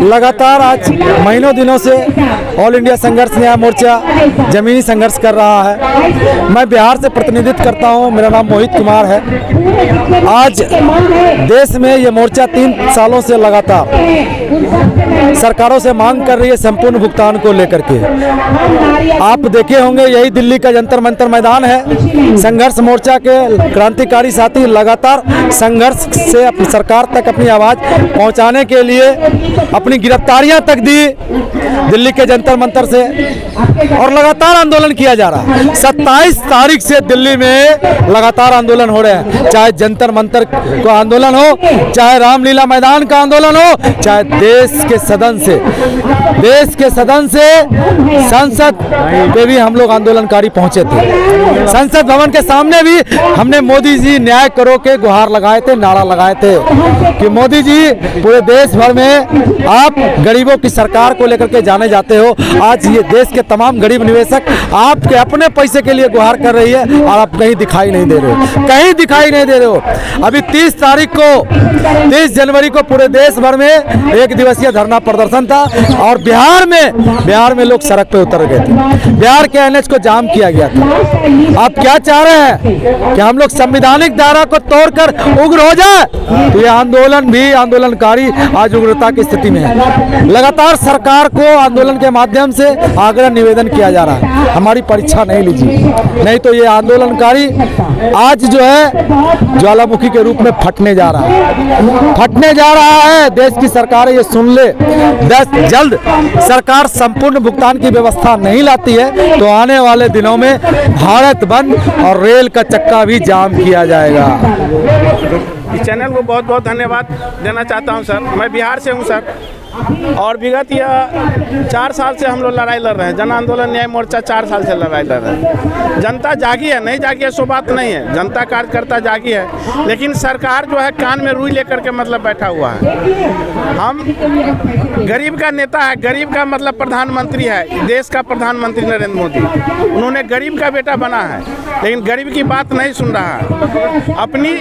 लगातार आज महीनों दिनों से ऑल इंडिया संघर्ष न्याय मोर्चा जमीनी संघर्ष कर रहा है। मैं बिहार से प्रतिनिधित्व करता हूं, मेरा नाम मोहित कुमार है। आज देश में ये मोर्चा 3 सालों से लगातार सरकारों से मांग कर रही है संपूर्ण भुगतान को लेकर के। आप देखे होंगे यही दिल्ली का जंतर मंतर मैदान है। संघर्ष मोर्चा के क्रांतिकारी साथी लगातार संघर्ष से अपनी सरकार तक अपनी आवाज़ पहुंचाने के लिए अपनी गिरफ्तारियां तक दी दिल्ली के जंतर मंतर से, और लगातार आंदोलन किया जा रहा है। 27 तारीख से दिल्ली में लगातार आंदोलन हो रहे हैं, चाहे जंतर मंतर का आंदोलन हो, चाहे रामलीला मैदान का आंदोलन हो, चाहे देश के सदन से संसद पे भी हम लोग आंदोलनकारी पहुंचे थे। संसद भवन के सामने भी हमने मोदी जी न्याय करो के गुहार लगाए थे, नारा लगाए थे कि मोदी जी पूरे देश भर में आप गरीबों की सरकार को लेकर के जाने जाते हो। आज ये देश के तमाम गरीब निवेशक आपके अपने पैसे के लिए गुहार कर रही है और आप कहीं दिखाई नहीं दे रहे हो, अभी 30 तारीख को 30 जनवरी को पूरे देश भर में 1 दिवसीय धरना प्रदर्शन था और बिहार में लोग सड़क पे उतर गए थे। बिहार के NH को जाम किया गया था। आप क्या चाह रहे हैं कि हम लोग संवैधानिक दायरा को तोड़कर उग्र हो जाए? तो ये आंदोलन भी आंदोलनकारी आज उग्रता की स्थिति में है। लगातार सरकार को आंदोलन के माध्यम से आग्रह निवेदन किया जा रहा है, हमारी परीक्षा नहीं लीजिए, नहीं तो ये आंदोलनकारी आज जो है ज्वालामुखी के रूप में फटने जा रहा है। देश की सरकार ये सुन ले, जल्द सरकार संपूर्ण भुगतान की व्यवस्था नहीं लाती है तो आने वाले दिनों में भारत बंद और रेल का चक्का भी जाम किया जाएगा। इस चैनल को बहुत बहुत धन्यवाद देना चाहता हूं सर। मैं बिहार से हूं सर, और विगत यह 4 साल से हम लोग लड़ाई लड़ रहे हैं। जन आंदोलन न्याय मोर्चा 4 साल से लड़ाई लड़ रहे हैं। जनता जागी है, नहीं जागी है सो बात नहीं है, जनता कार्यकर्ता जागी है, लेकिन सरकार जो है कान में रुई लेकर के मतलब बैठा हुआ है। हम गरीब का नेता है, गरीब का मतलब प्रधानमंत्री है, देश का प्रधानमंत्री नरेंद्र मोदी, उन्होंने गरीब का बेटा बना है, लेकिन गरीब की बात नहीं सुन रहा है। अपनी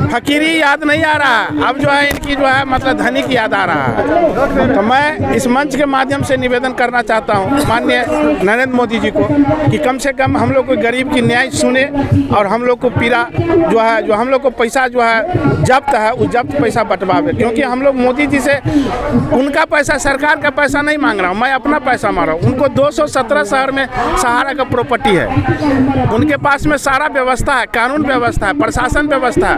फकीरी याद नहीं आ रहा है, अब जो है इनकी जो है मतलब धनिक याद आ रहा है। तो मैं इस मंच के माध्यम से निवेदन करना चाहता हूं माननीय नरेंद्र मोदी जी को कि कम से कम हम लोग को गरीब की न्याय सुने और हम लोग को पीड़ा जो है, जो हम लोग को पैसा जो है जब्त है, उस जब्त पैसा बंटवावे। क्योंकि हम लोग मोदी जी से उनका पैसा, सरकार का पैसा नहीं मांग रहा हूँ, मैं अपना पैसा मांग रहा हूँ। उनको 217 शहर में सहारा का प्रॉपर्टी है, उनके पास में सारा व्यवस्था है, कानून व्यवस्था है, प्रशासन व्यवस्था है।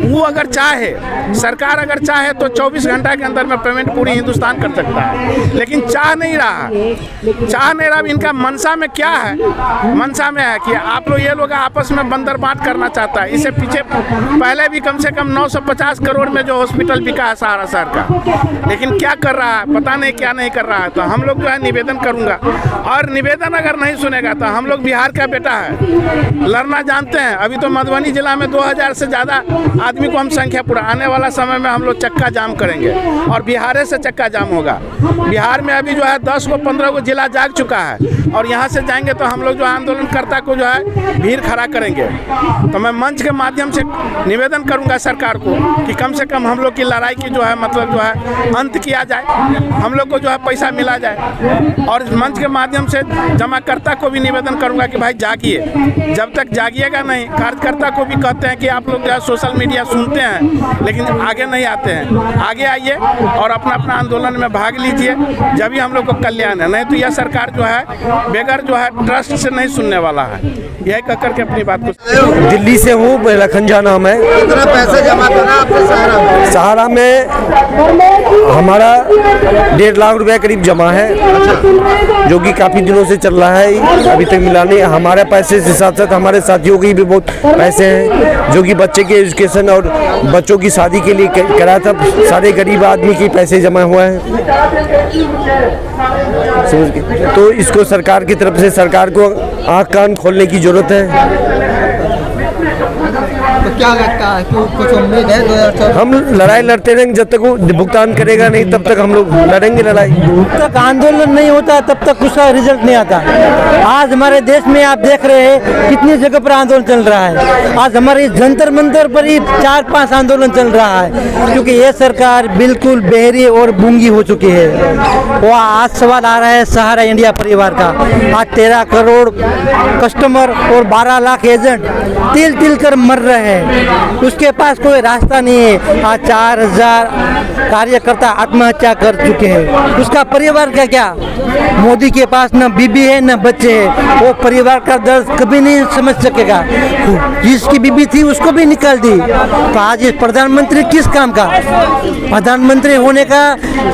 वो अगर चाहे, सरकार अगर चाहे तो 24 घंटा के अंदर में पेमेंट पूरी हिंदुस्तान कर सकता है, लेकिन चाह नहीं रहा। इनका मनसा में क्या है? मनसा में है कि आप लोग ये लोग आपस में बंदर बांट करना चाहता है। इससे पीछे पहले भी कम से कम 950 करोड़ में जो हॉस्पिटल बिका है सहारा शहर का, लेकिन क्या कर रहा है पता नहीं, क्या नहीं कर रहा है। तो हम लोग जो है निवेदन करूंगा, और निवेदन अगर नहीं सुनेगा तो हम लोग बिहार का बेटा है, लड़ना जानते हैं। अभी तो मधुबनी जिला में 2000 से ज़्यादा आदमी को हम संख्या पूरा, आने वाला समय में हम लोग चक्का जाम करेंगे और बिहार से चक्का जाम होगा। बिहार में अभी जो है 10 को 15 को जिला जाग चुका है, और यहाँ से जाएंगे तो हम लोग जो आंदोलनकर्ता को जो है भीड़ खड़ा करेंगे। तो मैं मंच के माध्यम से निवेदन करूंगा सरकार को कि कम से कम हम लोग की लड़ाई की जो है मतलब जो है अंत किया जाए, हम लोग को जो है पैसा मिला जाए। और इस मंच के माध्यम से जमाकर्ता को भी निवेदन करूंगा कि भाई जागिए, जब तक जागिएगा नहीं। कार्यकर्ता को भी कहते हैं कि आप लोग जो है सोशल मीडिया सुनते हैं लेकिन आगे नहीं आते हैं, आगे आइए और अपना अपना आंदोलन में भाग लीजिए, जब भी हम लोग को कल्याण है। नहीं तो यह सरकार जो है बेगर जो है ट्रस्ट से नहीं सुनने वाला है। यही कह करके अपनी बात को। दिल्ली से हूँ, लखनजा नाम है। कितना पैसे जमा करा आपने सहारा में? हमारा 1.5 लाख रुपए करीब जमा है, जो कि काफ़ी दिनों से चल रहा है, अभी तक मिला नहीं। हमारे पैसे से साथ साथ हमारे साथियों के भी बहुत पैसे हैं, जो कि बच्चे के एजुकेशन और बच्चों की शादी के लिए करा था। सारे गरीब आदमी के पैसे जमा हुआ है, तो इसको सरकार की तरफ से सरकार को आँख कान खोलने की जरूरत है। तो क्या लगता है कि कुछ उम्मीद है 2024? हम लड़ाई लड़ते रहेंगे जब तक वो भुगतान करेगा नहीं, तब तक हम लोग लड़ेंगे लड़ाई। जब तक आंदोलन नहीं होता तब तक उसका रिजल्ट नहीं आता। आज हमारे देश में आप देख रहे हैं कितनी जगह पर आंदोलन चल रहा है। आज हमारे जंतर मंतर पर ही 4-5 आंदोलन चल रहा है, क्योंकि ये सरकार बिल्कुल बहरी और गूंगी हो चुकी है। वो आज सवाल आ रहा है सहारा इंडिया परिवार का। आज 13 करोड़ कस्टमर और 12 लाख एजेंट तिल तिल कर मर रहे हैं, उसके पास कोई रास्ता नहीं है। आज 4000 कार्यकर्ता आत्महत्या कर चुके हैं, उसका परिवार का क्या? मोदी के पास न बीबी है न बच्चे हैं, वो परिवार का दर्द कभी नहीं समझ सकेगा। जिसकी बीबी थी उसको भी निकाल दी, तो आज इस प्रधानमंत्री किस काम का? प्रधानमंत्री होने का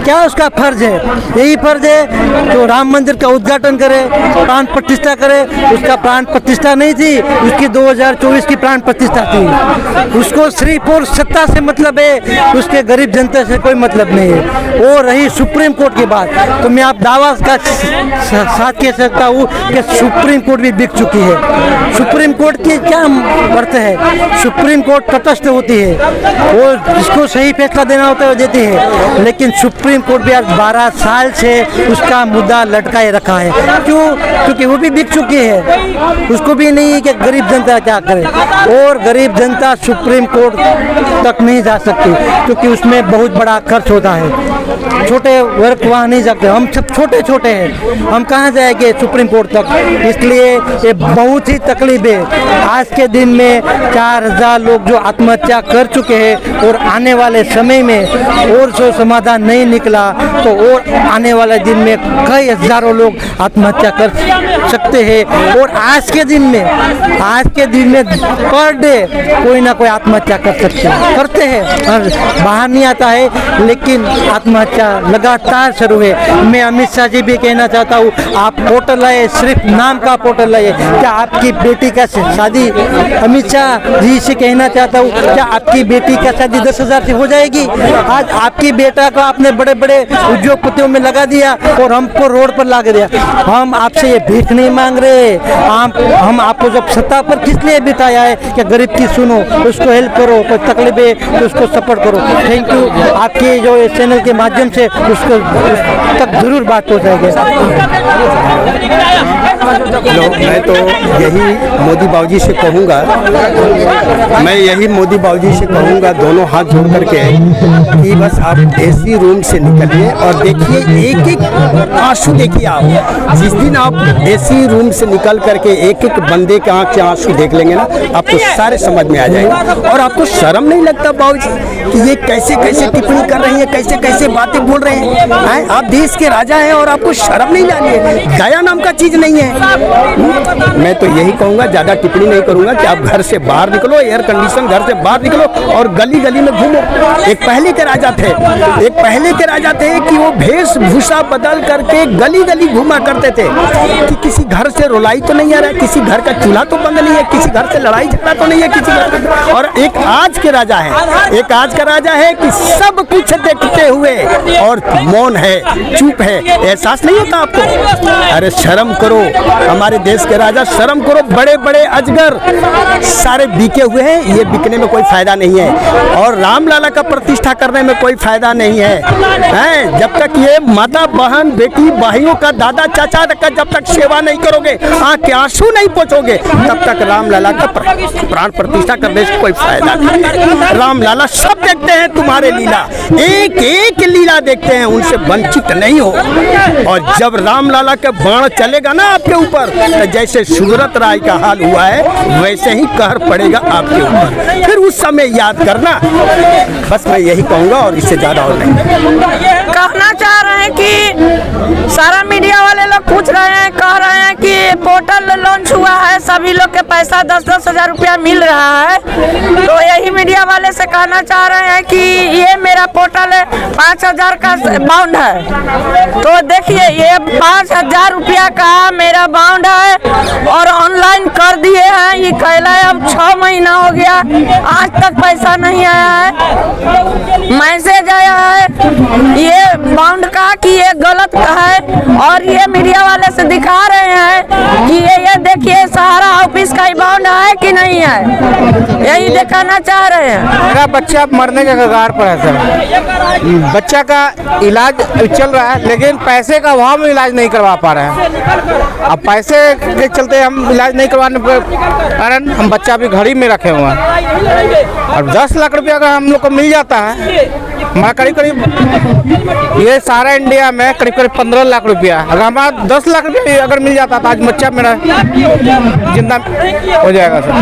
क्या उसका फर्ज है? यही फर्ज है तो राम मंदिर का उद्घाटन करे, प्राण प्रतिष्ठा करे। उसका प्राण प्रतिष्ठा नहीं थी, उसकी 2024 की प्राण प्रतिष्ठा थी। उसको सिर्फ और सत्ता से मतलब है, उसके गरीब जनता से कोई मतलब नहीं है। वो रही सुप्रीम कोर्ट की बात, तो मैं आप दावा का साथ कह सकता हूँ कि सुप्रीम कोर्ट भी बिक चुकी है। सुप्रीम कोर्ट की क्या अर्थ है? सुप्रीम कोर्ट तटस्थ होती है, वो जिसको सही फैसला देना होता है वो देती है, लेकिन सुप्रीम कोर्ट भी आज 12 साल से उसका मुद्दा लटकाए रखा है। क्यों? क्योंकि वो भी बिक चुकी है, उसको भी नहीं है कि गरीब जनता क्या करे। और गरीब जनता सुप्रीम कोर्ट तक नहीं जा सकती, क्योंकि उसमें बहुत बड़ा खर्च होता है। छोटे वर्ग वहाँ नहीं जाते, हम सब छोटे छोटे हैं, हम कहाँ जाएंगे सुप्रीम कोर्ट तक? इसलिए ये बहुत ही तकलीफ है। आज के दिन में 4000 लोग जो आत्महत्या कर चुके हैं, और आने वाले समय में और जो समाधान नहीं निकला तो और आने वाले दिन में कई हजारों लोग आत्महत्या कर सकते हैं। और आज के दिन में पर डे कोई ना कोई आत्महत्या करते हैं, और बाहर नहीं आता है, लेकिन आत्महत्या लगातार शुरू है। मैं अमित शाह जी भी कहना चाहता हूँ, आप पोर्टल लाए, सिर्फ नाम का पोर्टल लाए। क्या आपकी बेटी का शादी, अमित शाह जी से कहना चाहता हूँ, क्या आपकी बेटी का शादी 10,000 से हो जाएगी? आज आपकी बेटा को आपने बड़े बड़े उद्योगपतियों में लगा दिया और हमको रोड पर ला दिया। हम आपसे ये भीख नहीं मांग रहे, हम आपको जब सत्ता पर किस लिए बिठाया है कि गरीब की सुनो, उसको हेल्प करो, कोई तकलीफ है तो उसको सपोर्ट करो। थैंक यू, आपके जो चैनल के माध्यम से उसको तक जरूर बात पहुँचाएगी। मैं तो यही मोदी बाबूजी से कहूँगा, दोनों हाथ जोड़ करके कि बस आप एसी रूम से निकलिए और देखिए एक एक आंसू देखिए। आप जिस दिन आप एसी रूम से निकल करके एक एक बंदे के आंख से आंसू देख लेंगे ना, आपको सारे समझ में आ जाएगा। और आपको शर्म नहीं लगता बाबूजी कि ये कैसे कैसे टिप्पणी कर रही है, कैसे कैसे बातें बोल रहे हैं? आप देश के राजा हैं और आपको शर्म नहीं लानी है? दया नाम का चीज नहीं है। मैं तो यही कहूँगा, ज़्यादा टिप्पणी नहीं करूँगा कि आप घर से बाहर निकलो, एयर कंडीशन घर से बाहर निकलो और गली गली में घूमो। एक पहले के राजा थे कि वो वेशभूषा बदल करके गली गली घूमा करते थे कि किसी घर से रुलाई तो नहीं आ रहा है, किसी घर का चूल्हा तो बंद नहीं है, किसी घर से लड़ाई झगड़ा तो नहीं है किसी घर का। और एक आज का राजा है कि सब कुछ देखते हुए और मौन है, चुप है। एहसास नहीं होता आपको? अरे शर्म करो, हमारे देश के राजा शर्म करो। बड़े बड़े अजगर सारे बिके हुए हैं, ये बिकने में कोई फायदा नहीं है, और रामलला का प्रतिष्ठा करने में कोई फायदा नहीं है। जब तक ये माता बहन बेटी भाइयों का दादा चाचा का जब तक सेवा नहीं करोगे, आँख के आंसू नहीं पोंछोगे, तब तक रामलला का प्राण प्रतिष्ठा करने से कोई फायदा नहीं। रामलला सब देखते हैं तुम्हारे लीला, एक एक लीला देखते हैं, उनसे वंचित नहीं हो। और जब रामलला के बाण चलेगा ना आपके ऊपर, तो जैसे सुब्रत राय का हाल हुआ है वैसे ही कहर पड़ेगा आपके ऊपर, फिर उस समय याद करना। बस मैं यही कहूँगा और इससे ज़्यादा और नहीं कहना चाह रहे हैं कि सारा मीडिया वाले लोग पूछ रहे हैं, कह रहे हैं कि पोर्टल लॉन्च हुआ है, सभी लोग के पैसा 10-10 हजार रुपया मिल रहा है। तो यही मीडिया वाले से कहना चाह रहे हैं कि ये मेरा पोर्टल है, 5,000 का बाउंड है। तो देखिए ये 5,000 रुपया का मेरा बाउंड है और ऑनलाइन कर दिए हैं। ये कहला है अब 6 महीना हो गया, आज तक पैसा नहीं आया है। मैसेज आया है ये बाउंड का कि ये गलत है, और ये मीडिया वाले से दिखा रहे हैं कि ये देखिए सहारा ऑफिस का ही बॉन्ड है कि नहीं है, यही दिखाना चाह रहे हैं। मेरा बच्चा मरने के कगार पर है सर। बच्चा का इलाज चल रहा है, लेकिन पैसे का अभाव में इलाज नहीं करवा पा रहे हैं। अब पैसे के चलते हम इलाज नहीं करवाने के कारण हम बच्चा भी घड़ी में रखे हुए हैं। और 10 लाख रुपया अगर हम लोग को मिल जाता है, हमारा करीब ये सारा इंडिया में करीब 15 लाख रुपया, अगर हमारा 10 लाख रुपया अगर मिल जाता तो आज बच्चा मेरा जिंदा हो जाएगा सर।